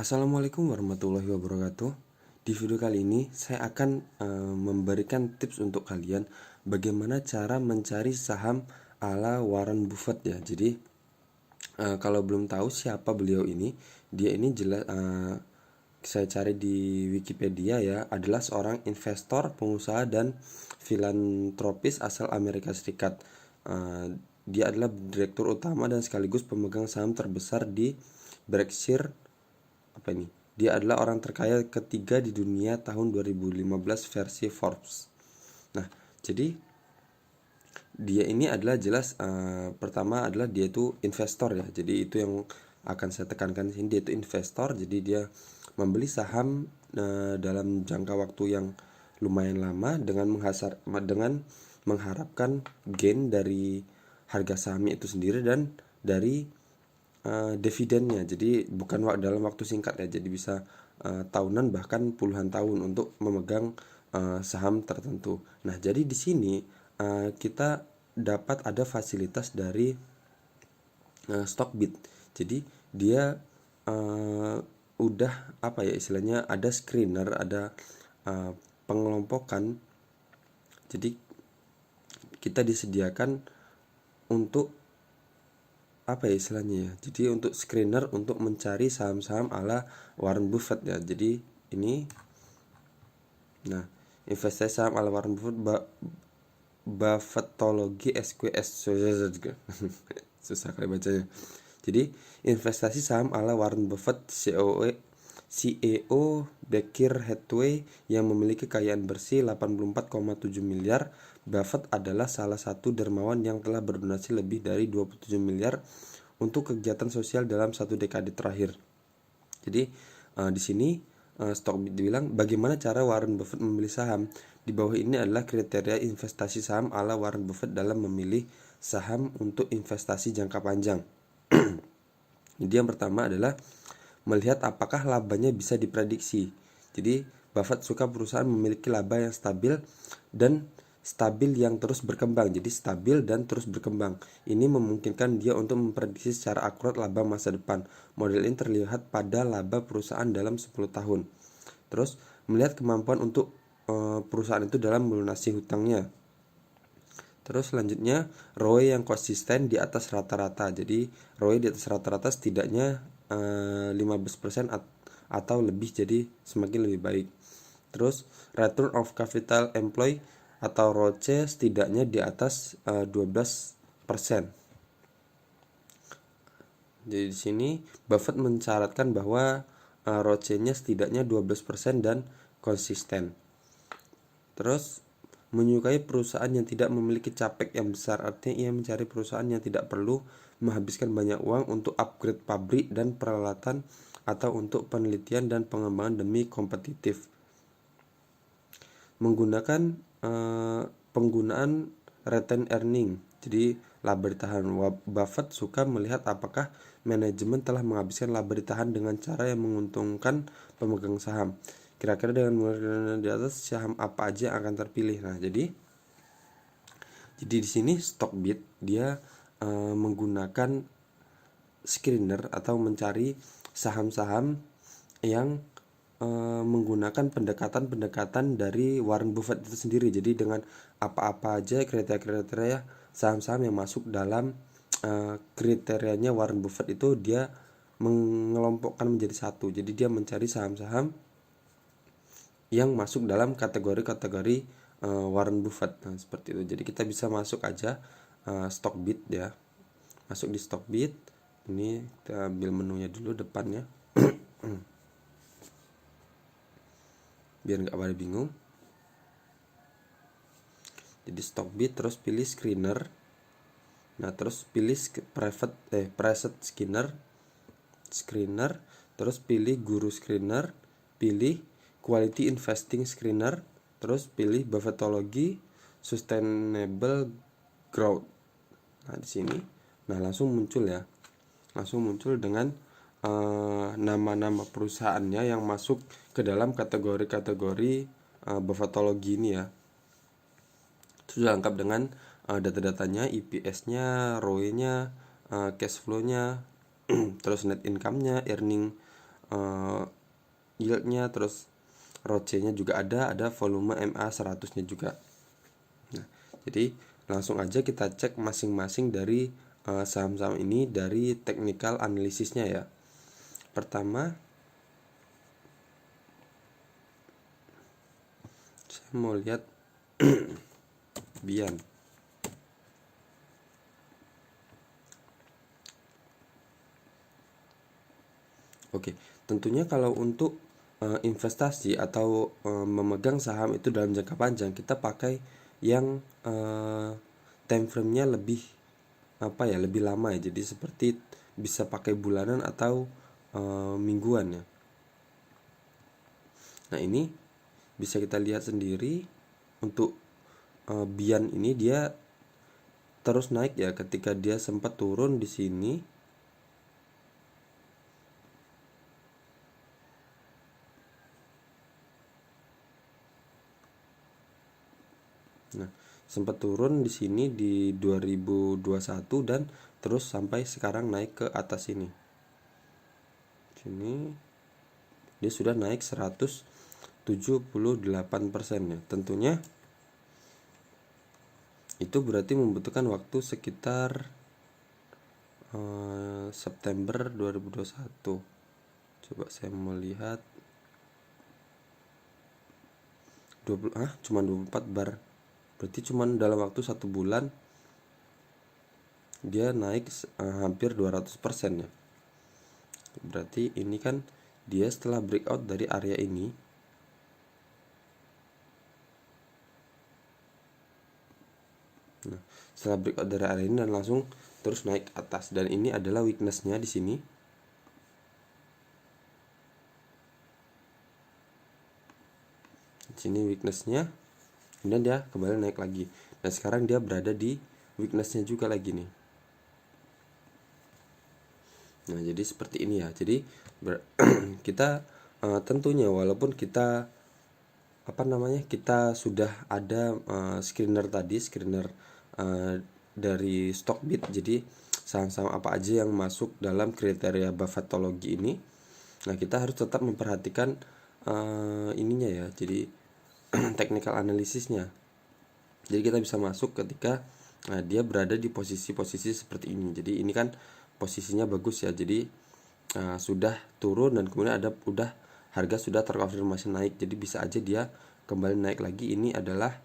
Assalamualaikum warahmatullahi wabarakatuh. Di video kali ini saya akan memberikan tips untuk kalian bagaimana cara mencari saham ala Warren Buffett ya. Jadi kalau belum tahu siapa beliau ini, dia ini jelas saya cari di Wikipedia ya, adalah seorang investor, pengusaha dan filantropis asal Amerika Serikat. Dia adalah direktur utama dan sekaligus pemegang saham terbesar di Berkshire Dia adalah orang terkaya ketiga di dunia tahun 2015 versi Forbes. Nah, jadi dia ini adalah jelas pertama adalah dia itu investor ya. Jadi itu yang akan saya tekankan di sini, dia itu investor. Jadi dia membeli saham dalam jangka waktu yang lumayan lama dengan mengharapkan gain dari harga sahamnya itu sendiri dan dari dividennya. Jadi bukan dalam waktu singkat ya, jadi bisa tahunan bahkan puluhan tahun untuk memegang saham tertentu. Nah, jadi di sini kita dapat ada fasilitas dari Stockbit. Jadi dia udah apa ya istilahnya, ada screener, ada pengelompokan. Jadi kita disediakan untuk apa ya istilahnya ya, jadi untuk screener untuk mencari saham-saham ala Warren Buffett ya. Jadi ini, nah, investasi saham ala Warren Buffett, Buffettology SQS susah kali bacanya. Jadi investasi saham ala Warren Buffett, CEO Berkshire Hathaway yang memiliki kekayaan bersih 84,7 miliar. Buffett adalah salah satu dermawan yang telah berdonasi lebih dari 27 miliar untuk kegiatan sosial dalam satu dekade terakhir. Jadi di sini Stockbit dibilang bagaimana cara Warren Buffett memilih saham. Di bawah ini adalah kriteria investasi saham ala Warren Buffett dalam memilih saham untuk investasi jangka panjang. Jadi yang pertama adalah melihat apakah labanya bisa diprediksi. Jadi Buffett suka perusahaan memiliki laba yang stabil yang terus berkembang. Jadi stabil dan terus berkembang. Ini memungkinkan dia untuk memprediksi secara akurat laba masa depan. Model ini terlihat pada laba perusahaan dalam 10 tahun. Terus melihat kemampuan untuk perusahaan itu dalam melunasi hutangnya. Terus selanjutnya ROE yang konsisten di atas rata-rata. Jadi ROE di atas rata-rata setidaknya 15% atau lebih, jadi semakin lebih baik. Terus return of capital employed atau ROCE setidaknya di atas 12%. Jadi di sini Buffett mensyaratkan bahwa ROCE-nya setidaknya 12% dan konsisten. Terus menyukai perusahaan yang tidak memiliki capex yang besar, artinya ia mencari perusahaan yang tidak perlu menghabiskan banyak uang untuk upgrade pabrik dan peralatan atau untuk penelitian dan pengembangan demi kompetitif. Menggunakan penggunaan return earning, jadi laba ditahan. Buffett suka melihat apakah manajemen telah menghabiskan laba ditahan dengan cara yang menguntungkan pemegang saham. Kira-kira dengan menggunakan di atas saham apa aja yang akan terpilih. Nah, jadi di sini Stockbit dia menggunakan screener atau mencari saham-saham yang menggunakan pendekatan-pendekatan dari Warren Buffett itu sendiri. Jadi dengan apa-apa aja kriteria-kriteria saham-saham yang masuk dalam kriterianya Warren Buffett itu dia mengelompokkan menjadi satu. Jadi dia mencari saham-saham yang masuk dalam kategori-kategori Warren Buffett. Nah, seperti itu. Jadi kita bisa masuk aja Stockbit ya. Masuk di Stockbit. Ini kita ambil menunya dulu depannya. Biar nggak pada bingung. Jadi Stockbit, terus pilih screener. Nah, terus pilih preset screener, terus pilih guru screener, pilih quality investing screener, terus pilih Buffettology sustainable growth. Nah, di sini langsung muncul ya. Langsung muncul dengan nama-nama perusahaannya yang masuk ke dalam kategori-kategori Buffettology ini ya. Itu sudah lengkap dengan data-datanya, EPS-nya, ROE-nya, cash flow-nya, terus net income-nya, earning yieldnya, terus ROCE-nya juga ada volume MA 100-nya juga. Nah, jadi langsung aja kita cek masing-masing dari saham-saham ini dari technical analisisnya ya. Pertama, saya mau lihat Bian. Oke, tentunya kalau untuk investasi atau memegang saham itu dalam jangka panjang, kita pakai yang time frame-nya lebih lebih lama ya. Jadi seperti bisa pakai bulanan atau mingguan ya. Nah, ini bisa kita lihat sendiri untuk Bian ini dia terus naik ya, ketika dia sempat turun di sini. Nah, sempat turun di sini di 2021 dan terus sampai sekarang naik ke atas ini. Sini dia sudah naik 178% ya. Tentunya itu berarti membutuhkan waktu sekitar September 2021. Coba saya mau lihat 20 cuma 24 bar. Berarti cuma dalam waktu 1 bulan dia naik hampir 200% ya. Berarti ini kan dia setelah breakout dari area ini, nah, setelah breakout dari area ini dan langsung terus naik ke atas, dan ini adalah weakness-nya di sini. Di sini weakness-nya, kemudian dia kembali naik lagi. Dan sekarang dia berada di weakness-nya juga lagi nih. Nah, jadi seperti ini ya. Jadi kita tentunya walaupun kita kita sudah ada screener dari Stockbit. Jadi saham-saham apa aja yang masuk dalam kriteria Buffettology ini. Nah, kita harus tetap memperhatikan ininya ya. Jadi technical analisisnya. Jadi kita bisa masuk ketika dia berada di posisi-posisi seperti ini. Jadi ini kan posisinya bagus ya. Jadi sudah turun dan kemudian harga sudah terkonfirmasi naik. Jadi bisa aja dia kembali naik lagi. Ini adalah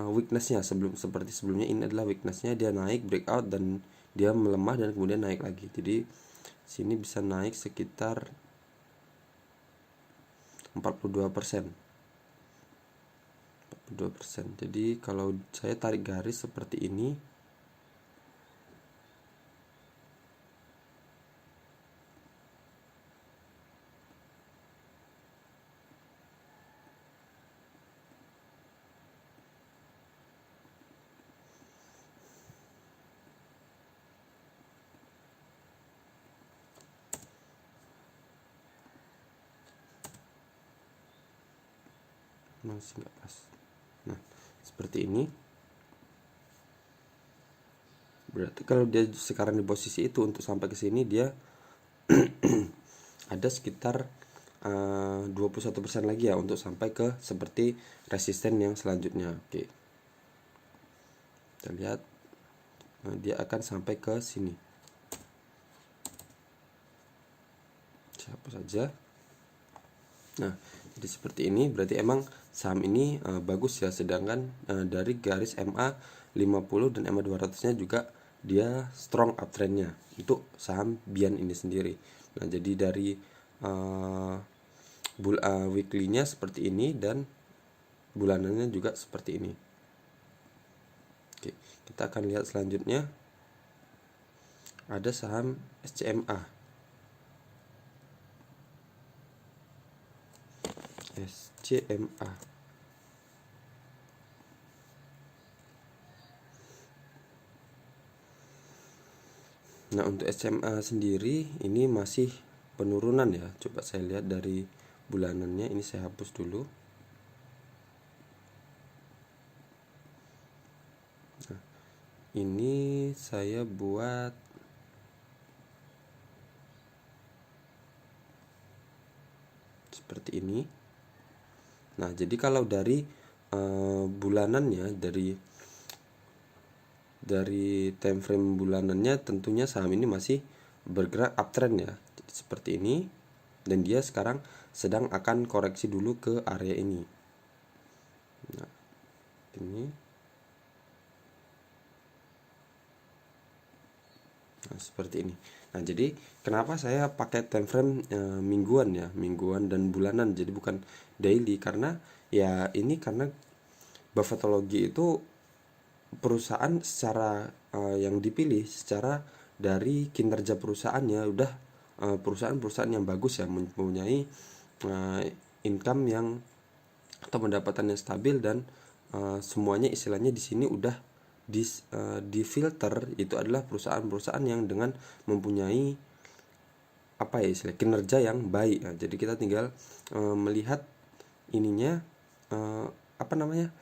weaknessnya seperti sebelumnya. Ini adalah weaknessnya, dia naik breakout dan dia melemah dan kemudian naik lagi. Jadi sini bisa naik sekitar 42%. Jadi kalau saya tarik garis seperti ini, masih nggak pas. Nah, seperti ini. Berarti kalau dia sekarang di posisi itu, untuk sampai ke sini dia ada sekitar 21% lagi ya untuk sampai ke seperti resisten yang selanjutnya. Oke. Kita lihat dia akan sampai ke sini. Saya hapus saja. Nah, jadi seperti ini berarti emang saham ini bagus ya, sedangkan dari garis MA 50 dan MA 200-nya juga dia strong uptrendnya untuk saham Bian ini sendiri. Nah, jadi dari weekly-nya seperti ini dan bulanannya juga seperti ini. Oke, kita akan lihat selanjutnya ada saham SCMA. Nah, untuk SCMA sendiri ini masih penurunan ya. Coba saya lihat dari bulanannya, ini saya hapus dulu. Nah, ini saya buat seperti ini. Nah, jadi kalau dari bulanannya, dari time frame bulanannya, tentunya saham ini masih bergerak uptrend ya, seperti ini, dan dia sekarang sedang akan koreksi dulu ke area ini. Nah, ini. Nah, seperti ini. Nah, jadi kenapa saya pakai time frame mingguan ya, mingguan dan bulanan, jadi bukan daily, karena ya ini karena Buffettology itu perusahaan secara yang dipilih secara dari kinerja perusahaannya, udah perusahaan-perusahaan yang bagus ya, mempunyai income yang atau pendapatan yang stabil, dan semuanya istilahnya di sini udah di filter, itu adalah perusahaan-perusahaan yang dengan mempunyai apa ya, istilah kinerja yang baik. Nah, jadi kita tinggal melihat ininya apa namanya,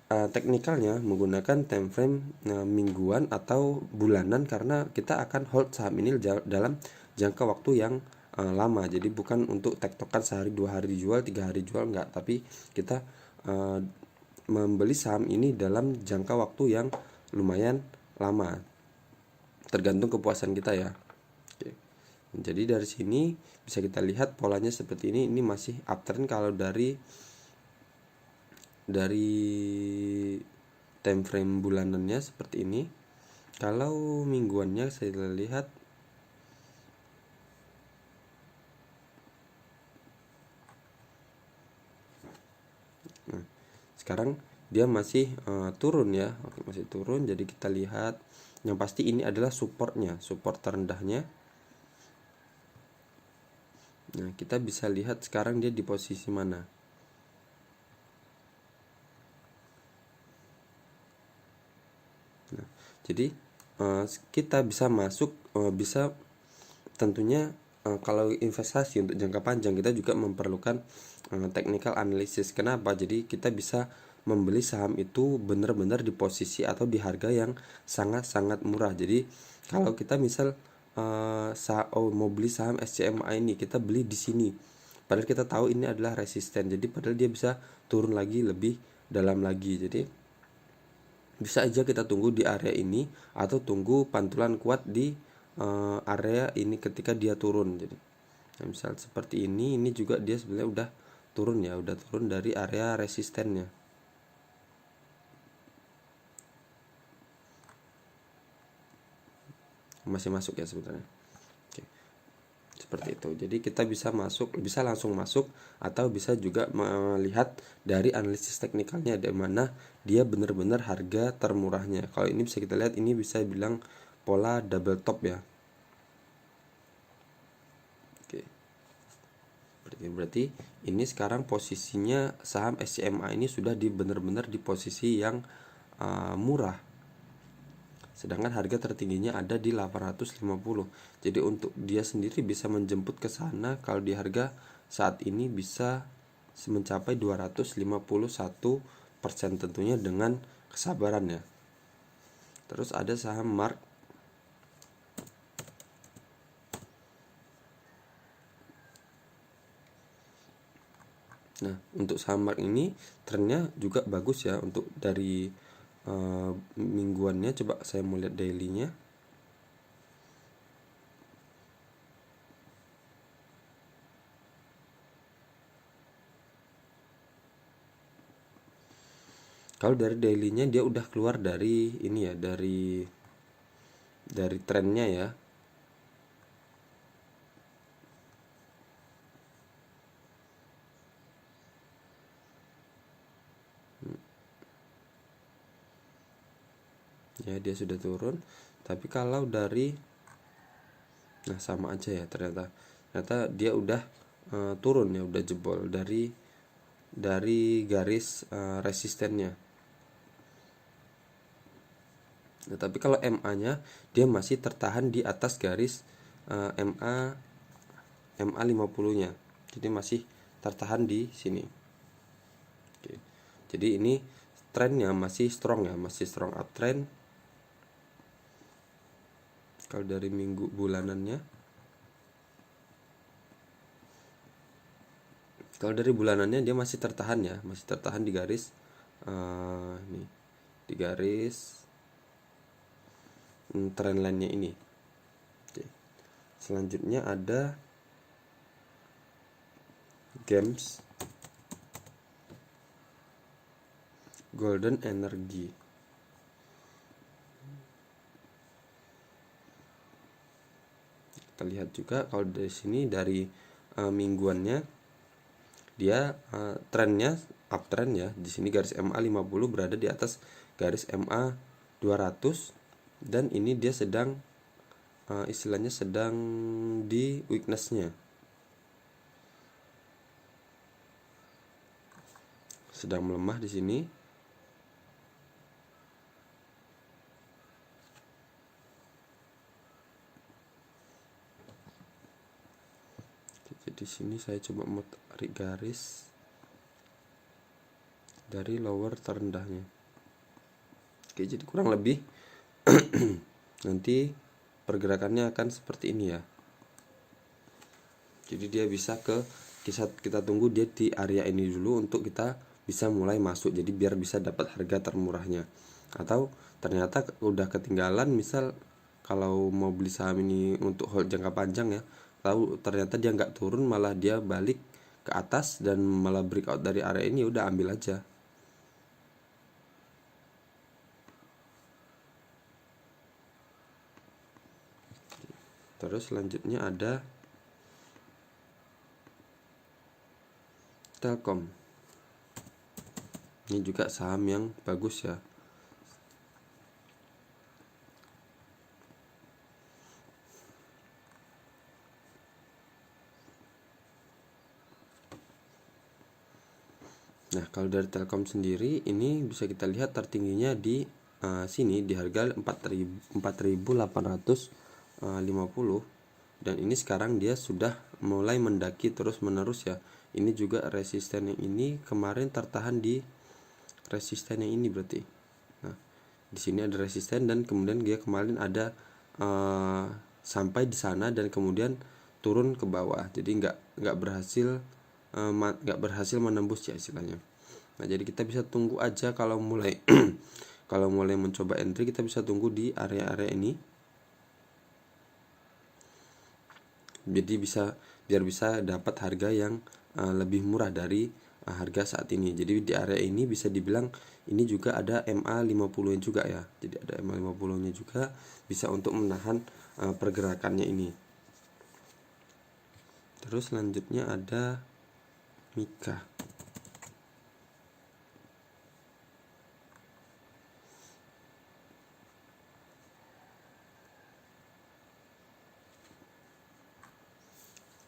teknikalnya menggunakan time frame mingguan atau bulanan, karena kita akan hold saham ini dalam jangka waktu yang lama. Jadi bukan untuk tektokan sehari, 2 hari jual, 3 hari jual, enggak, tapi kita membeli saham ini dalam jangka waktu yang lumayan lama, tergantung kepuasan kita ya. Oke. Jadi dari sini bisa kita lihat polanya seperti ini. Ini masih uptrend kalau dari time frame bulanannya seperti ini. Kalau mingguannya saya lihat sekarang dia masih turun ya. Oke, masih turun. Jadi kita lihat, yang pasti ini adalah supportnya, support terendahnya. Nah, kita bisa lihat sekarang dia di posisi mana. Nah, jadi kita bisa masuk, bisa tentunya kalau investasi untuk jangka panjang kita juga memerlukan technical analysis. Kenapa? Jadi kita bisa membeli saham itu benar-benar di posisi atau di harga yang sangat-sangat murah. Jadi kalau kita misal mau beli saham SCMA ini, kita beli di sini, padahal kita tahu ini adalah resisten. Jadi padahal dia bisa turun lagi lebih dalam lagi. Jadi bisa aja kita tunggu di area ini atau tunggu pantulan kuat di area ini ketika dia turun. Jadi nah, misal seperti ini juga dia sebenarnya udah turun ya, udah turun dari area resistennya. Masih masuk ya sebenarnya. Oke. Seperti itu. Jadi kita bisa langsung masuk, atau bisa juga melihat dari analisis teknikalnya, di mana dia benar-benar harga termurahnya. Kalau ini bisa kita lihat, ini bisa bilang pola double top ya. Oke. Berarti ini sekarang posisinya saham SCMA ini sudah benar-benar di posisi yang murah. Sedangkan harga tertingginya ada di 850. Jadi untuk dia sendiri bisa menjemput ke sana kalau di harga saat ini bisa mencapai 251%, tentunya dengan kesabaran ya. Terus ada saham Mark. Nah, untuk saham Mark ini trennya juga bagus ya. Untuk dari mingguannya, coba saya mau lihat dailynya. Kalau dari dailynya dia udah keluar dari ini ya, dari trennya ya. Ya, dia sudah turun. Tapi kalau dari, nah sama aja ya, ternyata dia udah turun ya, udah jebol dari garis resistennya. Nah, tapi kalau MA-nya dia masih tertahan di atas garis MA 50-nya. Jadi masih tertahan di sini. Oke. Jadi ini trennya masih strong ya, masih strong uptrend. Kalau dari minggu bulanannya, Kalau dari bulanannya dia masih tertahan ya, masih tertahan di garis ini, di garis trendline-nya ini. Oke. Selanjutnya ada games golden energy. Kita lihat juga kalau dari sini dari mingguannya dia trennya uptrend ya. Di sini garis MA 50 berada di atas garis MA 200 dan ini dia sedang istilahnya sedang di weakness-nya. Sedang melemah di sini. Di sini saya coba mau tarik garis dari lower terendahnya. Oke, jadi kurang lebih nanti pergerakannya akan seperti ini ya. Jadi dia bisa kita tunggu dia di area ini dulu untuk kita bisa mulai masuk. Jadi biar bisa dapat harga termurahnya. Atau ternyata udah ketinggalan, misal kalau mau beli saham ini untuk hold jangka panjang ya, tahu ternyata dia nggak turun, malah dia balik ke atas dan malah breakout dari area ini, udah ambil aja. Terus selanjutnya ada Telkom. Ini juga saham yang bagus ya. Nah, kalau dari Telkom sendiri ini bisa kita lihat tertingginya di sini di harga 4.850 dan ini sekarang dia sudah mulai mendaki terus menerus ya. Ini juga resisten yang ini kemarin tertahan di resisten yang ini berarti. Nah, di sini ada resisten dan kemudian dia kemarin ada sampai di sana dan kemudian turun ke bawah. Jadi nggak berhasil menembus ya istilahnya. Nah, jadi kita bisa tunggu aja kalau mulai kalau mulai mencoba entry, kita bisa tunggu di area-area ini. Jadi biar bisa dapat harga yang lebih murah dari harga saat ini. Jadi di area ini bisa dibilang ini juga ada MA 50-nya juga ya. Jadi ada MA 50-nya juga bisa untuk menahan pergerakannya ini. Terus selanjutnya ada Mika.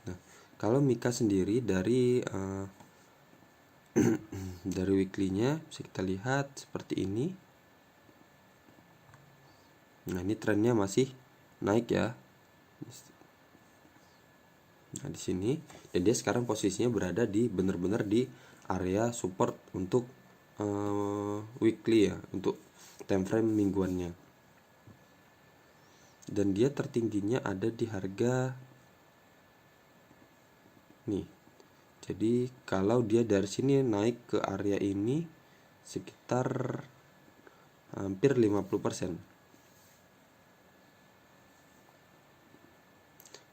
Nah, kalau Mika sendiri dari dari weekly-nya bisa kita lihat seperti ini. Nah, ini trennya masih naik ya. Nah, di sini dan dia sekarang posisinya berada di benar-benar di area support untuk weekly ya, untuk time frame mingguannya. Dan dia tertingginya ada di harga nih. Jadi kalau dia dari sini naik ke area ini sekitar hampir 50%.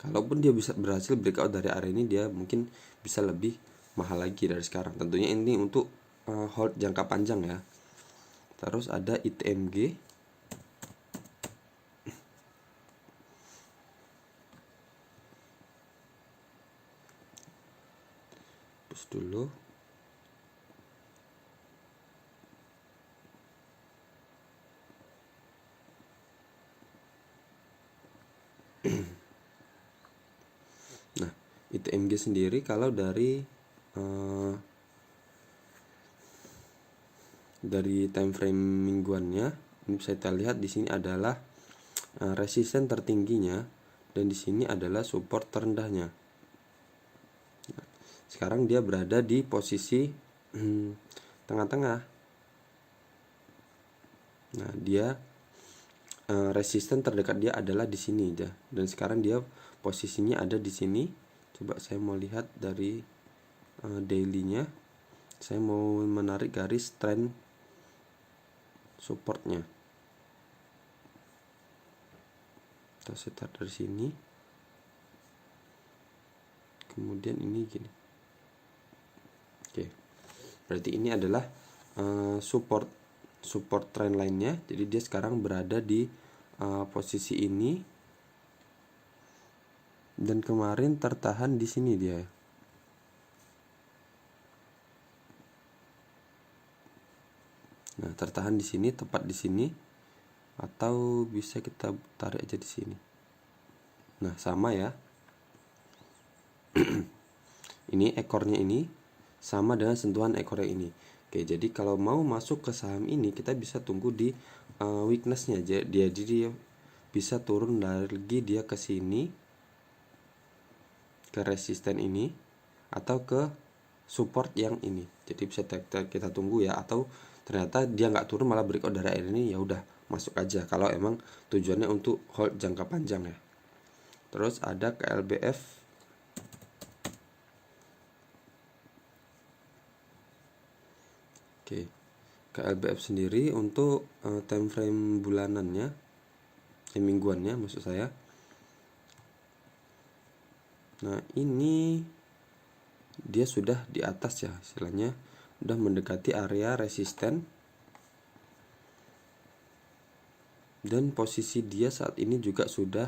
Kalaupun dia bisa berhasil breakout dari area ini, dia mungkin bisa lebih mahal lagi dari sekarang. Tentunya ini untuk hold jangka panjang ya. Terus ada ITMG. Terus dulu. Nah, ITMG sendiri kalau dari time frame mingguannya ini bisa kita lihat di sini adalah resisten tertingginya dan di sini adalah support terendahnya. Nah, sekarang dia berada di posisi tengah-tengah. Nah, dia resisten terdekat dia adalah di sini aja dan sekarang dia posisinya ada di sini. Coba saya mau lihat dari daily-nya, saya mau menarik garis trend supportnya. Kita start dari sini, kemudian ini gini. Oke, berarti ini adalah support trend line-nya. Jadi dia sekarang berada di posisi ini, dan kemarin tertahan di sini dia. Nah, tertahan di sini, tepat di sini, atau bisa kita tarik aja di sini. Nah, sama ya. Ini ekornya ini sama dengan sentuhan ekor yang ini. Oke, jadi kalau mau masuk ke saham ini, kita bisa tunggu di weakness-nya. Jadi dia bisa turun lagi dia ke sini, ke resisten ini, atau ke support yang ini. Jadi bisa kita tunggu ya, atau ternyata dia nggak turun malah breakout dari area ini, ya udah masuk aja kalau emang tujuannya untuk hold jangka panjang ya. Terus ada KLBF. Oke, KLBF sendiri untuk time frame bulanannya, mingguannya maksud saya. Nah, ini dia sudah di atas ya, istilahnya udah mendekati area resisten, dan posisi dia saat ini juga sudah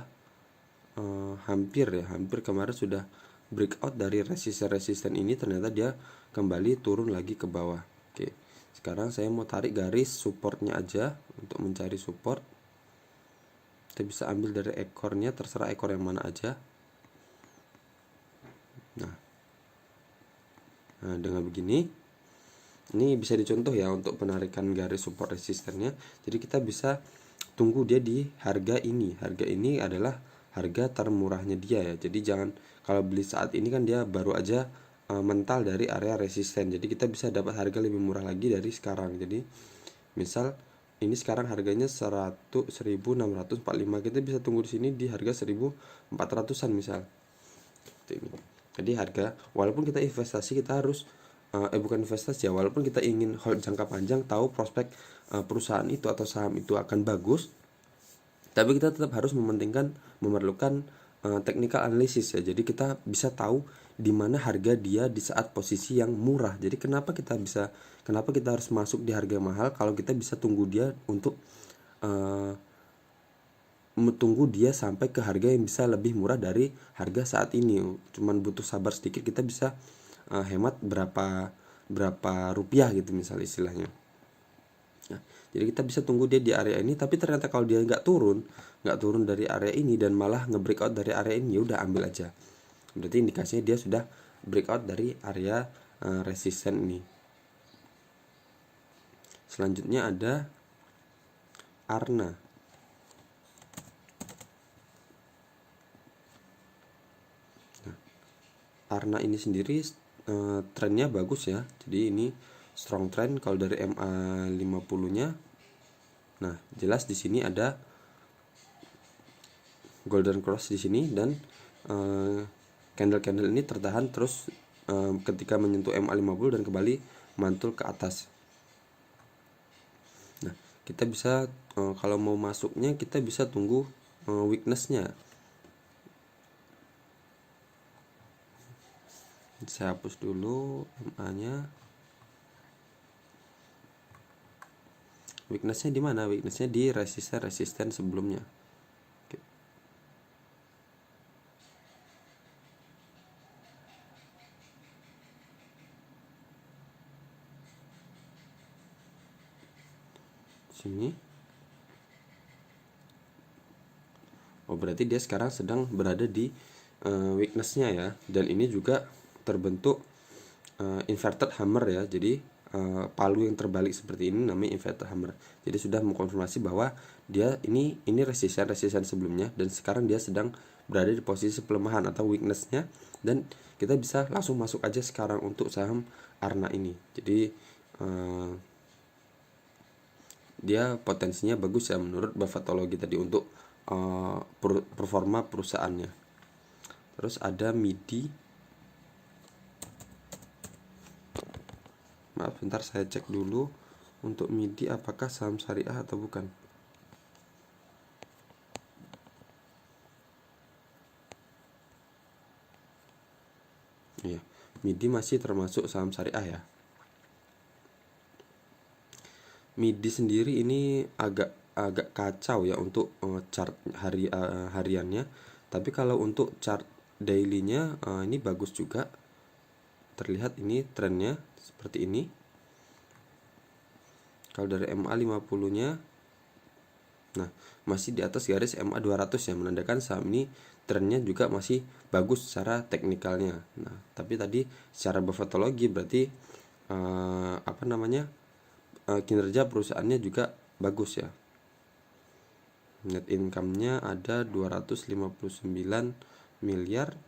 hampir kemarin sudah breakout dari resisten ini, ternyata dia kembali turun lagi ke bawah. Oke, sekarang saya mau tarik garis supportnya aja untuk mencari support. Kita bisa ambil dari ekornya, terserah ekor yang mana aja. Nah, dengan begini, ini bisa dicontoh ya untuk penarikan garis support resistennya. Jadi kita bisa tunggu dia di harga ini. Harga ini adalah harga termurahnya dia ya. Jadi jangan, kalau beli saat ini kan dia baru aja mental dari area resisten. Jadi kita bisa dapat harga lebih murah lagi dari sekarang. Jadi misal ini sekarang harganya 1645, kita bisa tunggu di sini di harga 1400-an misal. Seperti ini. Jadi harga, walaupun kita investasi, kita harus bukan investasi ya, walaupun kita ingin hold jangka panjang, tahu prospek perusahaan itu atau saham itu akan bagus, tapi kita tetap harus memerlukan technical analysis ya. Jadi kita bisa tahu di mana harga dia di saat posisi yang murah. Jadi kenapa kita harus masuk di harga mahal kalau kita bisa tunggu dia untuk tunggu dia sampai ke harga yang bisa lebih murah dari harga saat ini. Cuman butuh sabar sedikit, kita bisa hemat berapa rupiah gitu misal istilahnya. Nah, jadi kita bisa tunggu dia di area ini, tapi ternyata kalau dia nggak turun dari area ini dan malah nge-breakout dari area ini, ya udah ambil aja. Berarti indikasinya dia sudah breakout dari area resisten ini. Selanjutnya ada Arna. Arna ini sendiri trennya bagus ya. Jadi ini strong trend kalau dari MA50-nya. Nah, jelas di sini ada golden cross di sini, dan candle-candle ini tertahan terus ketika menyentuh MA50 dan kembali mantul ke atas. Nah, kita bisa kalau mau masuknya kita bisa tunggu weakness-nya. Saya hapus dulu MA-nya. Weakness-nya di mana? Weakness-nya di resisten sebelumnya. Oke. Sini. Oh, berarti dia sekarang sedang berada di weakness-nya ya. Dan ini juga terbentuk inverted hammer ya. Jadi palu yang terbalik seperti ini namanya inverted hammer. Jadi sudah mengkonfirmasi bahwa dia ini resisten sebelumnya, dan sekarang dia sedang berada di posisi pelemahan atau weakness-nya, dan kita bisa langsung masuk aja sekarang untuk saham Arna ini. Jadi dia potensinya bagus ya menurut Buffettology tadi untuk performa perusahaannya. Terus ada MIDI. Maaf, bentar saya cek dulu untuk MIDI apakah saham syariah atau bukan. Iya, MIDI masih termasuk saham syariah ya. MIDI sendiri ini agak kacau ya untuk chart hariannya. Tapi kalau untuk chart dailynya ini bagus juga. Terlihat ini trennya seperti ini. Kalau dari MA 50-nya, nah masih di atas garis MA 200 ya, menandakan saham ini trennya juga masih bagus secara teknikalnya. Nah, tapi tadi secara buffetologi berarti kinerja perusahaannya juga bagus ya. Net income-nya ada 259 miliar.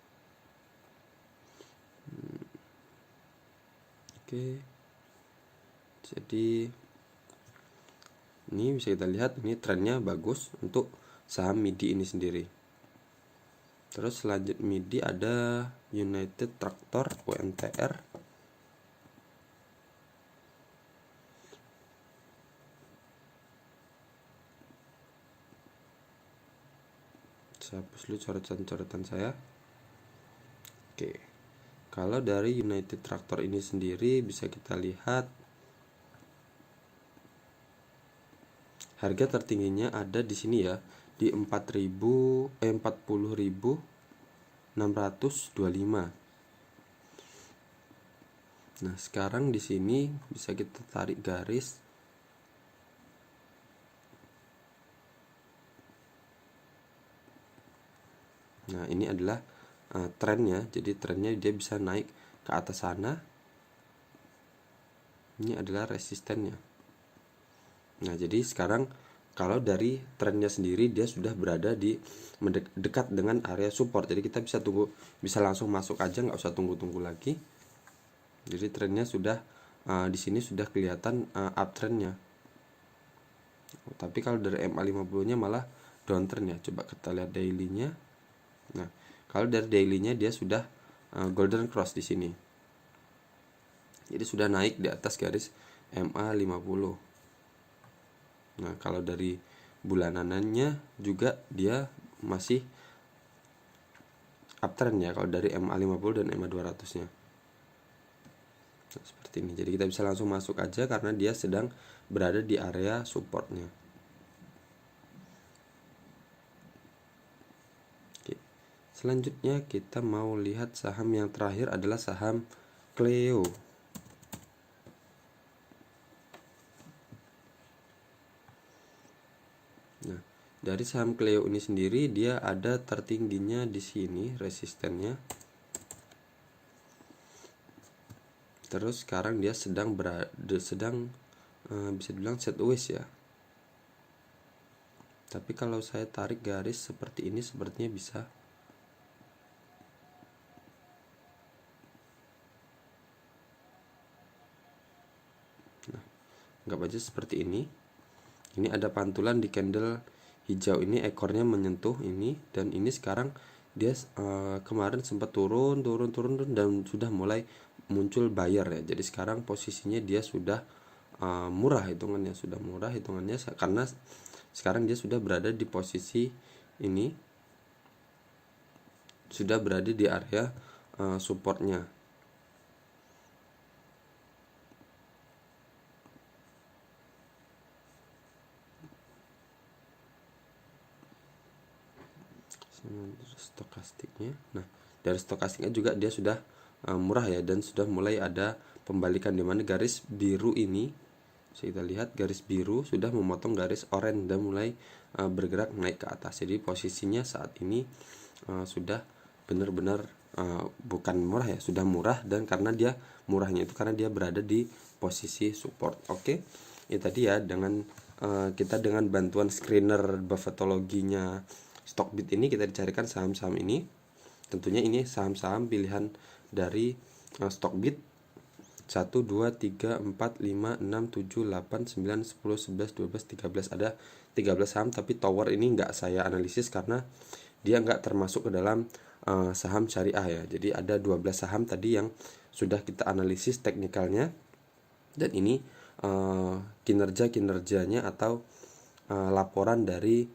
Oke. Jadi ini bisa kita lihat ini trennya bagus untuk saham MIDI ini sendiri. Terus selanjutnya MIDI ada United Tractor UNTR. Saya hapus dulu coretan-coretan saya. Oke. Kalau dari United Tractor ini sendiri bisa kita lihat harga tertingginya ada di sini ya, di 40.625. Nah, sekarang di sini bisa kita tarik garis. Nah, ini adalah trennya. Jadi trennya dia bisa naik ke atas sana. Ini adalah resistennya. Nah, jadi sekarang kalau dari trennya sendiri dia sudah berada di dekat dengan area support. Jadi kita bisa langsung masuk aja, nggak usah tunggu-tunggu lagi. Jadi trennya sudah di sini sudah kelihatan uptrendnya. Tapi kalau dari MA 50-nya malah downtrend ya. Coba kita lihat daily-nya. Nah, kalau dari daily-nya dia sudah golden cross di sini. Jadi sudah naik di atas garis MA 50. Nah, kalau dari bulananannya juga dia masih uptrend ya kalau dari MA 50 dan MA 200-nya. Nah, seperti ini. Jadi kita bisa langsung masuk aja karena dia sedang berada di area supportnya. Selanjutnya kita mau lihat saham yang terakhir adalah saham Cleo. Nah, dari saham Cleo ini sendiri dia ada tertingginya di sini resistennya. Terus sekarang dia sedang bisa dibilang sideways ya. Tapi kalau saya tarik garis seperti ini sepertinya bisa. Anggap aja seperti ini. Ini ada pantulan di candle hijau ini, ekornya menyentuh ini, dan ini sekarang dia kemarin sempat turun dan sudah mulai muncul buyer ya. Jadi sekarang posisinya dia sudah murah hitungannya karena sekarang dia sudah berada di posisi ini, sudah berada di area supportnya. Stokastiknya. Nah, dari stokastiknya juga dia sudah murah ya, dan sudah mulai ada pembalikan di mana garis biru ini, bisa kita lihat garis biru sudah memotong garis oranye dan mulai bergerak naik ke atas. Jadi posisinya saat ini sudah benar-benar bukan murah ya, sudah murah, dan karena dia murahnya itu karena dia berada di posisi support. Oke. Ini tadi ya dengan kita dengan bantuan screener buffetologinya Stockbit ini kita dicarikan saham-saham ini. Tentunya ini saham-saham pilihan dari Stockbit 1, 2, 3, 4, 5, 6, 7, 8, 9, 10, 11, 12, 13. Ada 13 saham, tapi tower ini nggak saya analisis karena dia nggak termasuk ke dalam saham syariah ya. Jadi ada 12 saham tadi yang sudah kita analisis teknikalnya. Dan ini kinerjanya atau laporan dari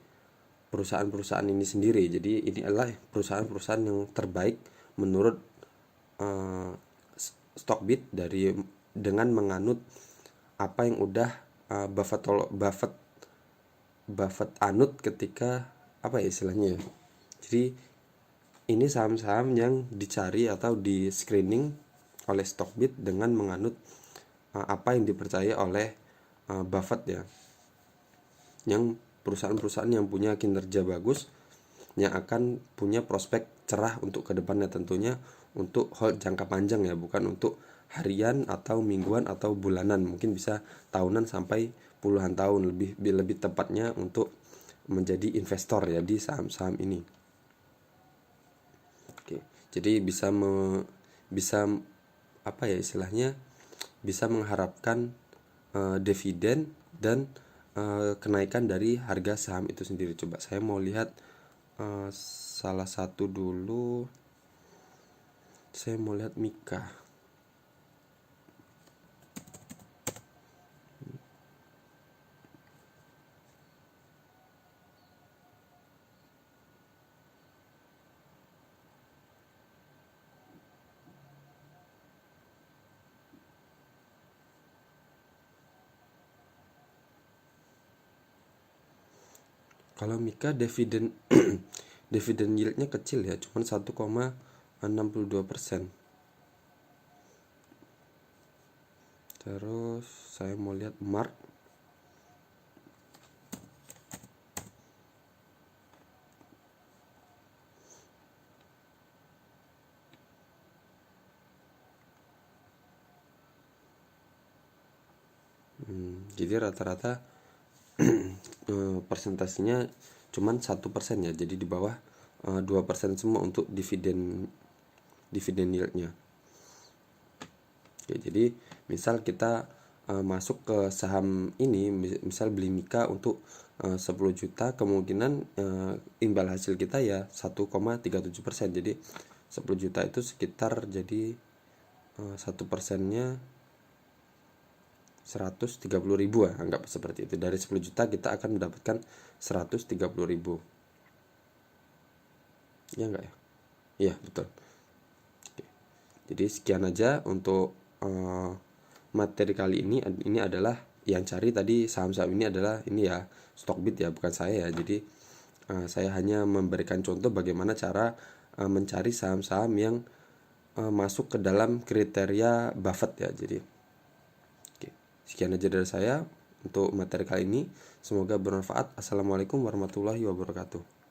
perusahaan-perusahaan ini sendiri. Jadi ini adalah perusahaan-perusahaan yang terbaik menurut Stockbit dengan menganut apa yang udah Buffett anut ketika apa ya istilahnya ya. Jadi ini saham-saham yang dicari atau di screening oleh Stockbit dengan menganut apa yang dipercaya oleh Buffett ya, yang perusahaan-perusahaan yang punya kinerja bagus, yang akan punya prospek cerah untuk kedepannya, tentunya untuk hold jangka panjang ya, bukan untuk harian atau mingguan atau bulanan, mungkin bisa tahunan sampai puluhan tahun, lebih tepatnya untuk menjadi investor ya di saham-saham ini. Oke, jadi bisa apa ya istilahnya, bisa mengharapkan dividen dan kenaikan dari harga saham itu sendiri. Coba saya mau lihat salah satu dulu. Saya mau lihat Mika. Kalau Mika dividen dividen yieldnya kecil ya, cuma 1,62%. Terus saya mau lihat Mark. Jadi rata-rata persentasenya cuman 1% ya, jadi di bawah 2% semua untuk dividen yieldnya. Oke, jadi misal kita masuk ke saham ini, misal beli Mika untuk 10 juta, kemungkinan imbal hasil kita ya 1,37%. Jadi 10 juta itu sekitar, jadi 1%-nya 130.000 ya, anggap seperti itu. Dari 10 juta kita akan mendapatkan 130.000. Ya enggak ya? Iya, betul. Oke. Jadi sekian aja untuk materi kali ini. Ini adalah yang cari tadi saham-saham ini adalah ini ya, Stockbit ya, bukan saya ya. Jadi saya hanya memberikan contoh bagaimana cara mencari saham-saham yang masuk ke dalam kriteria Buffett ya. Jadi sekian aja dari saya untuk materi kali ini. Semoga bermanfaat. Assalamualaikum warahmatullahi wabarakatuh.